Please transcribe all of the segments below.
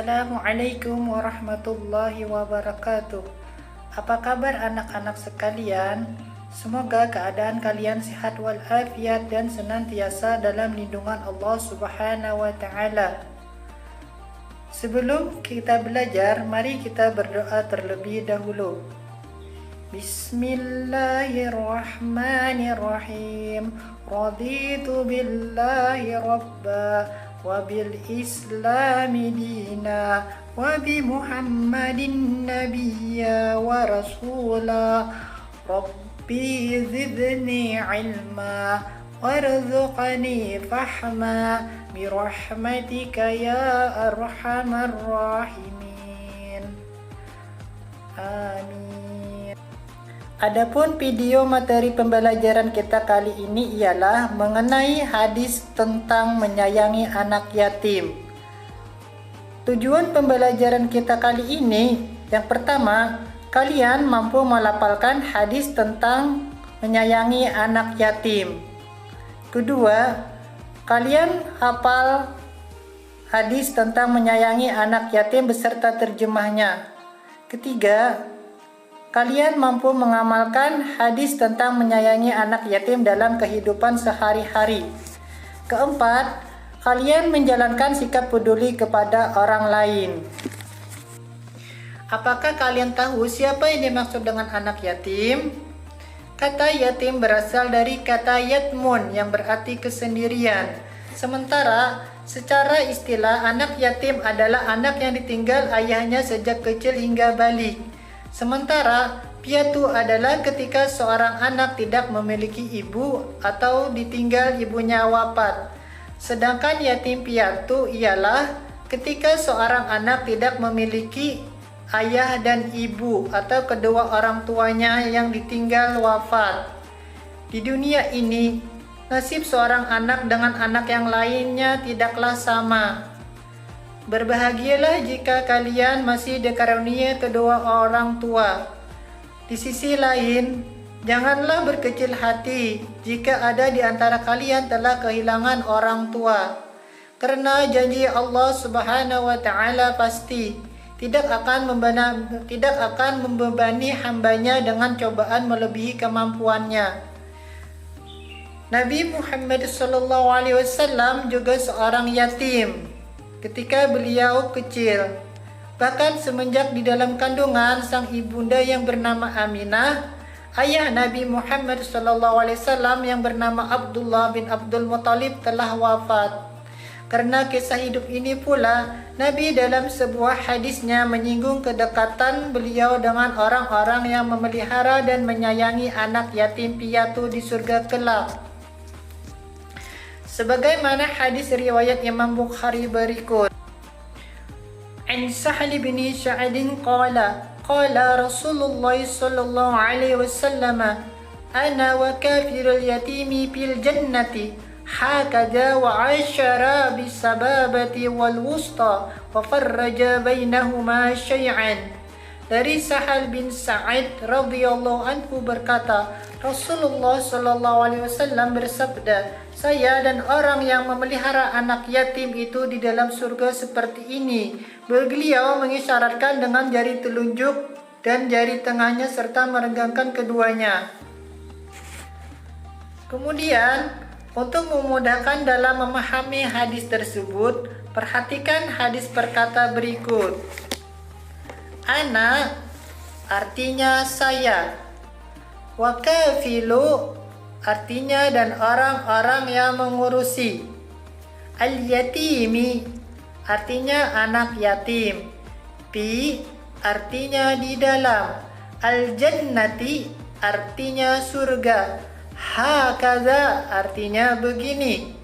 Assalamualaikum warahmatullahi wabarakatuh. Apa kabar anak-anak sekalian? Semoga keadaan kalian sehat walafiat dan senantiasa dalam lindungan Allah Subhanahu wa taala. Sebelum kita belajar, mari kita berdoa terlebih dahulu. Bismillahirrahmanirrahim. Raditu billahi rabba wa bil islami dina wa bi muhammadin nabiyya wa rasula. Rabbi zidni ilma warzuqni fahma birahmatika ya arhamar rahimin. Amin. Adapun video materi pembelajaran kita kali ini ialah mengenai hadis tentang menyayangi anak yatim. Tujuan pembelajaran kita kali ini, yang pertama, kalian mampu melafalkan hadis tentang menyayangi anak yatim. Kedua, kalian hafal hadis tentang menyayangi anak yatim beserta terjemahnya. Ketiga, kalian mampu mengamalkan hadis tentang menyayangi anak yatim dalam kehidupan sehari-hari. Keempat, kalian menjalankan sikap peduli kepada orang lain. Apakah kalian tahu siapa yang dimaksud dengan anak yatim? Kata yatim berasal dari kata yatmun yang berarti kesendirian. Sementara secara istilah anak yatim adalah anak yang ditinggal ayahnya sejak kecil hingga balik. Sementara piatu adalah ketika seorang anak tidak memiliki ibu atau ditinggal ibunya wafat. Sedangkan yatim piatu ialah ketika seorang anak tidak memiliki ayah dan ibu atau kedua orang tuanya yang ditinggal wafat. Di dunia ini, nasib seorang anak dengan anak yang lainnya tidaklah sama. Berbahagialah jika kalian masih dikaruniai kedua orang tua. Di sisi lain, janganlah berkecil hati jika ada di antara kalian telah kehilangan orang tua. Karena janji Allah Subhanahu wa taala pasti tidak akan membebani hambanya dengan cobaan melebihi kemampuannya. Nabi Muhammad SAW juga seorang yatim ketika beliau kecil. Bahkan semenjak di dalam kandungan sang ibunda yang bernama Aminah, ayah Nabi Muhammad SAW yang bernama Abdullah bin Abdul Muttalib telah wafat. Karena kisah hidup ini pula, Nabi dalam sebuah hadisnya menyinggung kedekatan beliau dengan orang-orang yang memelihara dan menyayangi anak yatim piatu di surga kelak. Sebagaimana hadis riwayat Imam Bukhari berikut. An Sahal bin Sa'ad qala Rasulullah sallallahu alaihi wasallam, ana wa kafirul yatimi fil jannati hakada wa ashara bisababati wal wusta wa farraja bainahuma syai'an. Dari Sahal bin Sa'ad radhiyallahu anhu berkata, Rasulullah sallallahu alaihi wasallam bersabda, saya dan orang yang memelihara anak yatim itu di dalam surga seperti ini. Beliau mengisyaratkan dengan jari telunjuk dan jari tengahnya serta meregangkan keduanya. Kemudian, untuk memudahkan dalam memahami hadis tersebut, perhatikan hadis perkata berikut. Ana artinya saya. Wa kafilu artinya dan orang-orang yang mengurusi. Al-yatimi artinya anak yatim. Fi artinya di dalam. Al-jannati artinya surga. Hakaza artinya begini.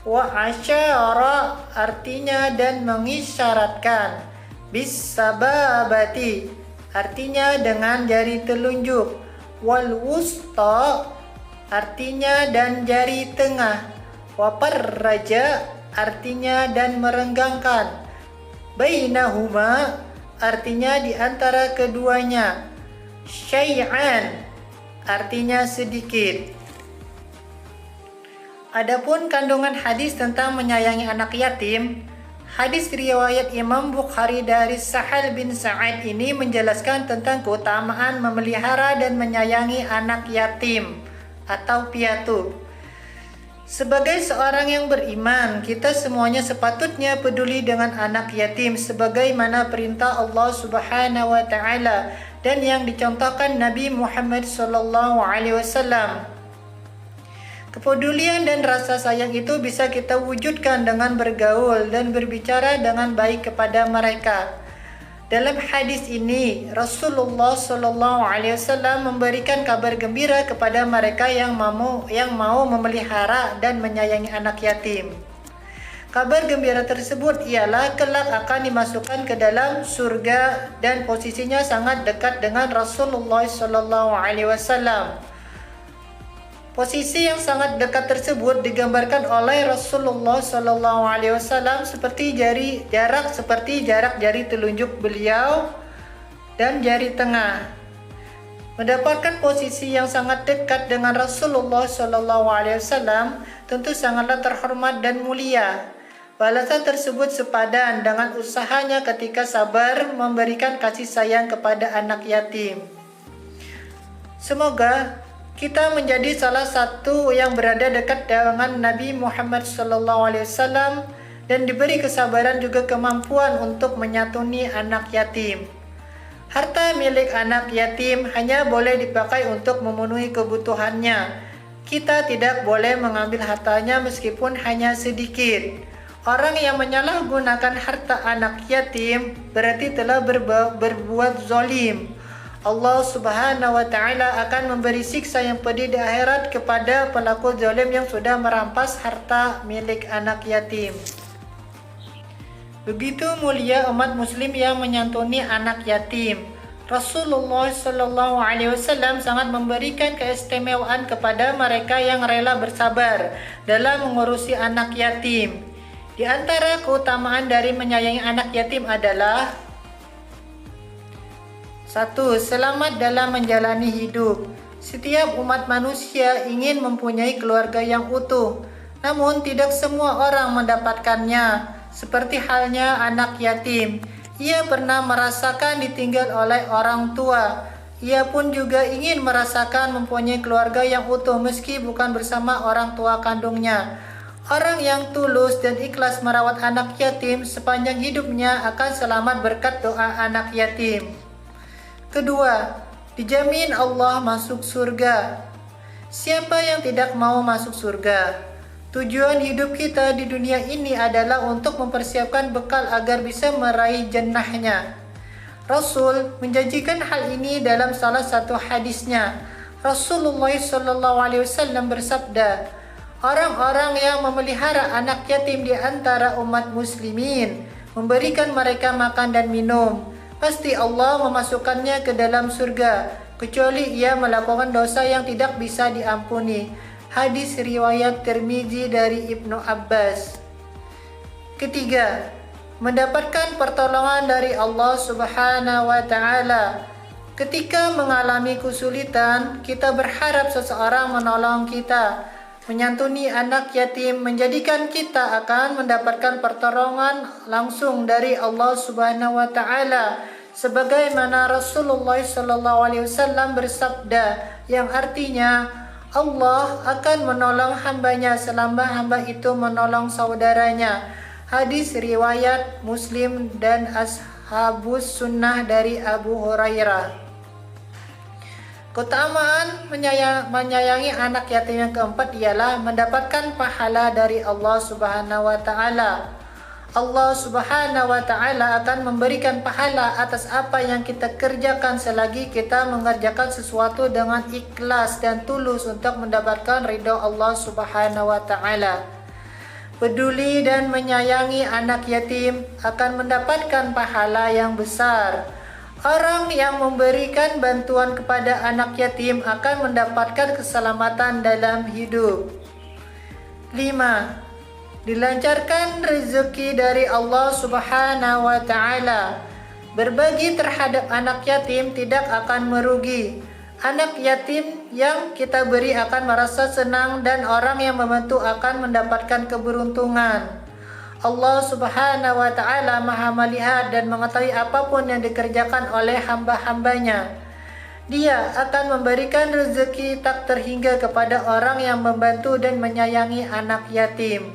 Wa asyara artinya dan mengisyaratkan. Bisababati artinya dengan jari telunjuk. Wal wusta artinya dan jari tengah. Wa parraja artinya dan merenggangkan. Bainahuma artinya di antara keduanya. Syai'an artinya sedikit. Adapun kandungan hadis tentang menyayangi anak yatim, Hadis riwayat Imam Bukhari dari Sahal bin Sa'ad ini menjelaskan tentang keutamaan memelihara dan menyayangi anak yatim atau piatu. Sebagai seorang yang beriman, kita semuanya sepatutnya peduli dengan anak yatim sebagaimana perintah Allah Subhanahu wa taala dan yang dicontohkan Nabi Muhammad sallallahu alaihi wasallam. Kepedulian dan rasa sayang itu bisa kita wujudkan dengan bergaul dan berbicara dengan baik kepada mereka. Dalam hadis ini, Rasulullah Shallallahu Alaihi Wasallam memberikan kabar gembira kepada mereka yang mau memelihara dan menyayangi anak yatim. Kabar gembira tersebut ialah kelak akan dimasukkan ke dalam surga dan posisinya sangat dekat dengan Rasulullah Shallallahu Alaihi Wasallam. Posisi yang sangat dekat tersebut digambarkan oleh Rasulullah Shallallahu Alaihi Wasallam seperti jarak jari telunjuk beliau dan jari tengah. Mendapatkan posisi yang sangat dekat dengan Rasulullah Shallallahu Alaihi Wasallam tentu sangatlah terhormat dan mulia. Balasan tersebut sepadan dengan usahanya ketika sabar memberikan kasih sayang kepada anak yatim. Semoga kita menjadi salah satu yang berada dekat dengan Nabi Muhammad SAW dan diberi kesabaran juga kemampuan untuk menyantuni anak yatim. Harta milik anak yatim hanya boleh dipakai untuk memenuhi kebutuhannya. Kita tidak boleh mengambil hartanya meskipun hanya sedikit. Orang yang menyalahgunakan harta anak yatim berarti telah berbuat zalim. Allah Subhanahu wa taala akan memberi siksa yang pedih di akhirat kepada pelaku zalim yang sudah merampas harta milik anak yatim. Begitu mulia umat muslim yang menyantuni anak yatim. Rasulullah Shallallahu Alaihi Wasallam sangat memberikan keistimewaan kepada mereka yang rela bersabar dalam mengurusi anak yatim. Di antara keutamaan dari menyayangi anak yatim adalah 1. Selamat dalam menjalani hidup. Setiap umat manusia ingin mempunyai keluarga yang utuh, namun tidak semua orang mendapatkannya. Seperti halnya anak yatim, ia pernah merasakan ditinggal oleh orang tua. Ia pun juga ingin merasakan mempunyai keluarga yang utuh meski bukan bersama orang tua kandungnya. Orang yang tulus dan ikhlas merawat anak yatim sepanjang hidupnya akan selamat berkat doa anak yatim. Kedua, dijamin Allah masuk surga. Siapa yang tidak mau masuk surga? Tujuan hidup kita di dunia ini adalah untuk mempersiapkan bekal agar bisa meraih jannahnya. Rasul menjanjikan hal ini dalam salah satu hadisnya. Rasulullah SAW bersabda, orang-orang yang memelihara anak yatim di antara umat muslimin, memberikan mereka makan dan minum, pasti Allah memasukkannya ke dalam surga, kecuali ia melakukan dosa yang tidak bisa diampuni. Hadis riwayat Tirmizi dari Ibnu Abbas. Ketiga, mendapatkan pertolongan dari Allah Subhanahu wa taala. Ketika mengalami kesulitan, kita berharap seseorang menolong kita. Menyantuni anak yatim menjadikan kita akan mendapatkan pertolongan langsung dari Allah Subhanahu wa taala, sebagaimana Rasulullah SAW bersabda yang artinya Allah akan menolong hambanya selama hamba itu menolong saudaranya. Hadis riwayat Muslim dan Ashabus Sunnah dari Abu Hurairah. Keutamaan menyayangi anak yatim yang keempat ialah mendapatkan pahala dari Allah Subhanahu wa taala. Allah Subhanahu wa taala akan memberikan pahala atas apa yang kita kerjakan selagi kita mengerjakan sesuatu dengan ikhlas dan tulus untuk mendapatkan ridha Allah Subhanahu wa taala. Peduli dan menyayangi anak yatim akan mendapatkan pahala yang besar. Orang yang memberikan bantuan kepada anak yatim akan mendapatkan keselamatan dalam hidup. 5. Dilancarkan rezeki dari Allah Subhanahu wa taala. Berbagi terhadap anak yatim tidak akan merugi. Anak yatim yang kita beri akan merasa senang dan orang yang membantu akan mendapatkan keberuntungan. Allah Subhanahu wa Ta'ala Maha melihat dan mengetahui apapun yang dikerjakan oleh hamba-hambanya. Dia akan memberikan rezeki tak terhingga kepada orang yang membantu dan menyayangi anak yatim.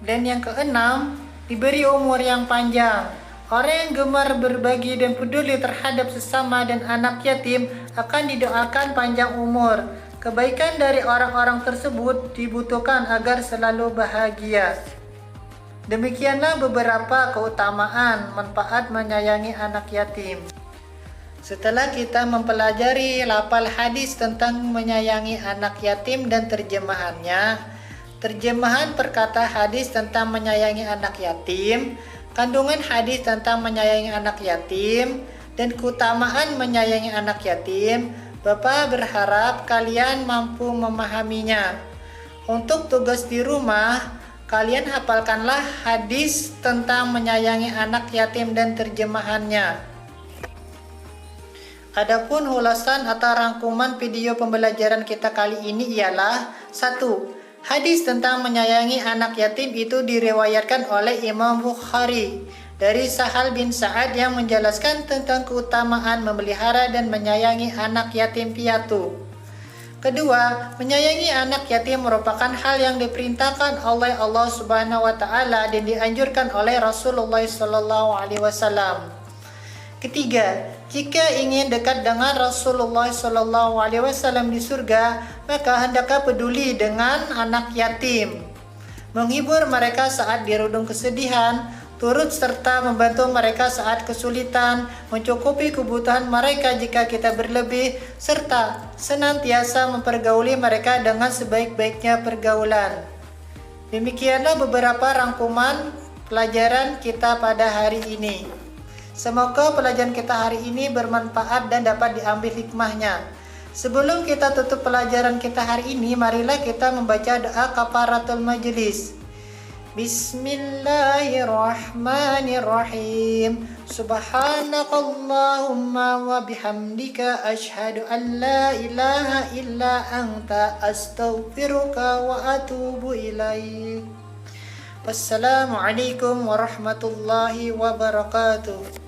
Dan yang keenam, diberi umur yang panjang. Orang yang gemar berbagi dan peduli terhadap sesama dan anak yatim akan didoakan panjang umur. Kebaikan dari orang-orang tersebut dibutuhkan agar selalu bahagia. Demikianlah beberapa keutamaan manfaat menyayangi anak yatim. Setelah kita mempelajari lafal hadis tentang menyayangi anak yatim dan terjemahannya, terjemahan perkata hadis tentang menyayangi anak yatim, kandungan hadis tentang menyayangi anak yatim, dan keutamaan menyayangi anak yatim, Bapak berharap kalian mampu memahaminya. Untuk tugas di rumah, kalian hafalkanlah hadis tentang menyayangi anak yatim dan terjemahannya. Adapun ulasan atau rangkuman video pembelajaran kita kali ini ialah 1. Hadis tentang menyayangi anak yatim itu diriwayatkan oleh Imam Bukhari dari Sahal bin Sa'ad yang menjelaskan tentang keutamaan memelihara dan menyayangi anak yatim piatu. Kedua, menyayangi anak yatim merupakan hal yang diperintahkan oleh Allah Subhanahu wa Ta'ala dan dianjurkan oleh Rasulullah sallallahu alaihi wasallam. Ketiga, jika ingin dekat dengan Rasulullah sallallahu alaihi wasallam di surga, maka hendaklah peduli dengan anak yatim. Menghibur mereka saat dirundung kesedihan, turut serta membantu mereka saat kesulitan, mencukupi kebutuhan mereka jika kita berlebih, serta senantiasa mempergauli mereka dengan sebaik-baiknya pergaulan. Demikianlah beberapa rangkuman pelajaran kita pada hari ini. Semoga pelajaran kita hari ini bermanfaat dan dapat diambil hikmahnya. Sebelum kita tutup pelajaran kita hari ini, marilah kita membaca doa kafaratul majelis. Bismillahirrahmanirrahim. Subhanakallahumma wa bihamdika asyhadu an la ilaha illa anta astaghfiruka wa atubu ilaik. Wassalamualaikum warahmatullahi wabarakatuh.